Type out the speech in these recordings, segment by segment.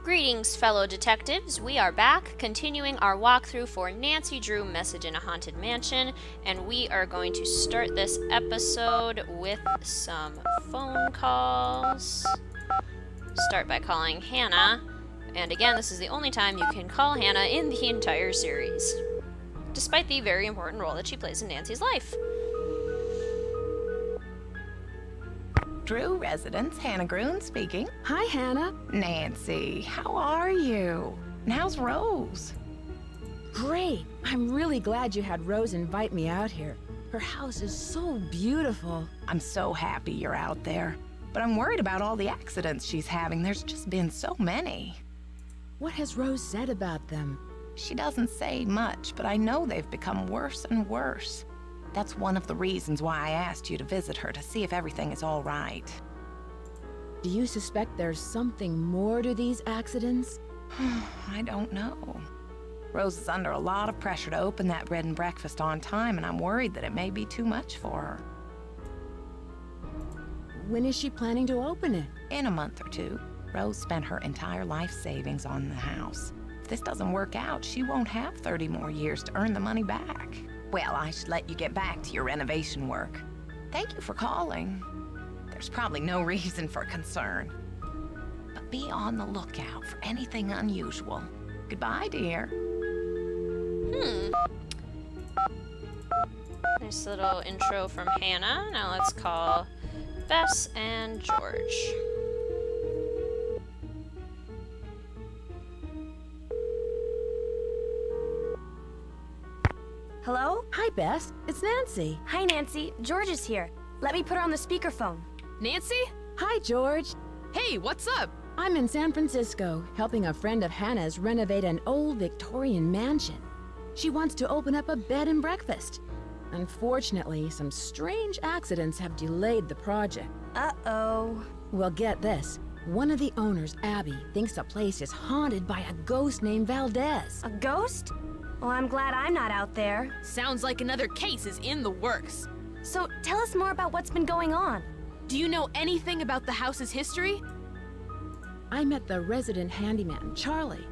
Greetings, fellow detectives. We are back, continuing our walkthrough for Nancy Drew Message in a Haunted Mansion, and we are going to start this episode with some phone calls. Start by calling Hannah, and again, this is the only time you can call Hannah in the entire series, despite the very important role that she plays in Nancy's life. Drew residence, Hannah Gruen speaking. Hi, Hannah. Nancy, how are you? And how's Rose? Great. I'm really glad you had Rose invite me out here. Her house is so beautiful. I'm so happy you're out there. But I'm worried about all the accidents she's having. There's just been so many. What has Rose said about them? She doesn't say much, but I know they've become worse and worse. That's one of the reasons why I asked you to visit her, to see if everything is all right. Do you suspect there's something more to these accidents? I don't know. Rose is under a lot of pressure to open that bed and breakfast on time, and I'm worried that it may be too much for her. When is she planning to open it? In a month or two. Rose spent her entire life savings on the house. If this doesn't work out, she won't have 30 more years to earn the money back. Well, I should let you get back to your renovation work. Thank you for calling. There's probably no reason for concern. But be on the lookout for anything unusual. Goodbye, dear. Nice little intro from Hannah. Now let's call Bess and George. Hello? Hi, Bess. It's Nancy. Hi, Nancy. George is here. Let me put her on the speakerphone. Nancy? Hi, George. Hey, what's up? I'm in San Francisco, helping a friend of Hannah's renovate an old Victorian mansion. She wants to open up a bed and breakfast. Unfortunately, some strange accidents have delayed the project. Uh-oh. Well, get this. One of the owners, Abby, thinks the place is haunted by a ghost named Valdez. A ghost? Well, I'm glad I'm not out there. Sounds like another case is in the works. So, tell us more about what's been going on. Do you know anything about the house's history? I met the resident handyman, Charlie.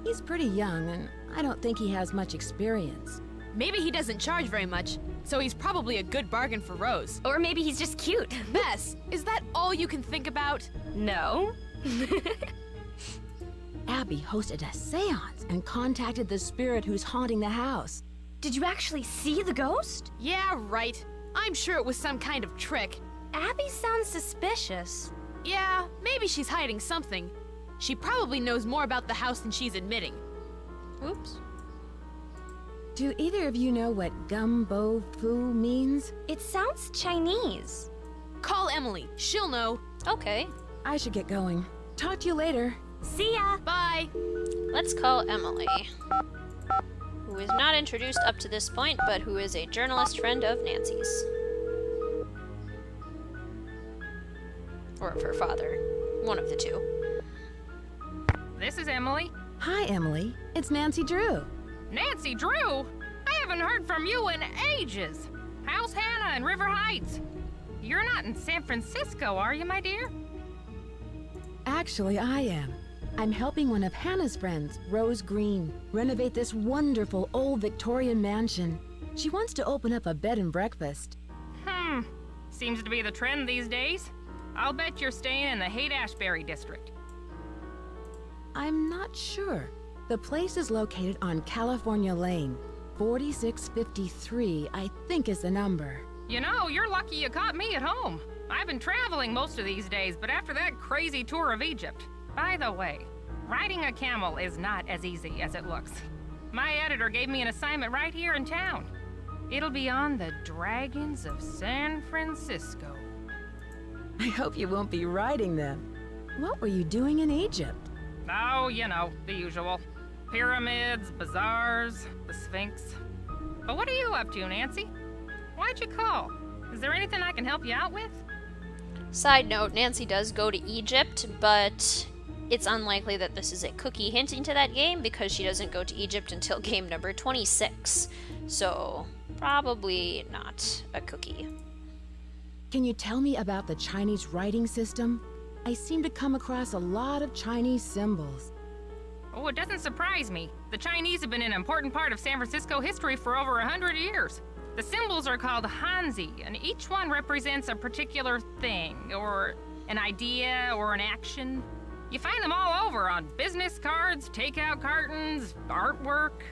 He's pretty young, and I don't think he has much experience. Maybe he doesn't charge very much, so he's probably a good bargain for Rose. Or maybe he's just cute. Bess, is that all you can think about? No. Abby hosted a seance and contacted the spirit who's haunting the house. Did you actually see the ghost? Yeah, right. I'm sure it was some kind of trick. Abby sounds suspicious. Yeah, maybe she's hiding something. She probably knows more about the house than she's admitting. Oops. Do either of you know what gumbo foo means? It sounds Chinese. Call Emily. She'll know. Okay, I should get going. Talk to you later. See ya! Bye. let's call Emily, who is not introduced up to this point, but who is a journalist friend of Nancy's. Or of her father. One of the two. This is Emily. Hi, Emily. It's Nancy Drew. Nancy Drew? I haven't heard from you in ages. How's Hannah in River Heights? You're not in San Francisco, are you, my dear? Actually, I am. I'm helping one of Hannah's friends, Rose Green, renovate this wonderful old Victorian mansion. She wants to open up a bed and breakfast. Seems to be the trend these days. I'll bet you're staying in the Haight-Ashbury district. I'm not sure. The place is located on California Lane. 4653, I think is the number. You know, you're lucky you caught me at home. I've been traveling most of these days, but after that crazy tour of Egypt. By the way, riding a camel is not as easy as it looks. My editor gave me an assignment right here in town. It'll be on the Dragons of San Francisco. I hope you won't be riding them. What were you doing in Egypt? Oh, you know, the usual. Pyramids, bazaars, the Sphinx. But what are you up to, Nancy? Why'd you call? Is there anything I can help you out with? Side note, Nancy does go to Egypt, but it's unlikely that this is a cookie hinting to that game because she doesn't go to Egypt until game number 26. So, probably not a cookie. Can you tell me about the Chinese writing system? I seem to come across a lot of Chinese symbols. Oh, it doesn't surprise me. The Chinese have been an important part of San Francisco history for over 100 years. The symbols are called Hanzi, and each one represents a particular thing, or an idea, or an action. You find them all over on business cards, takeout cartons, artwork.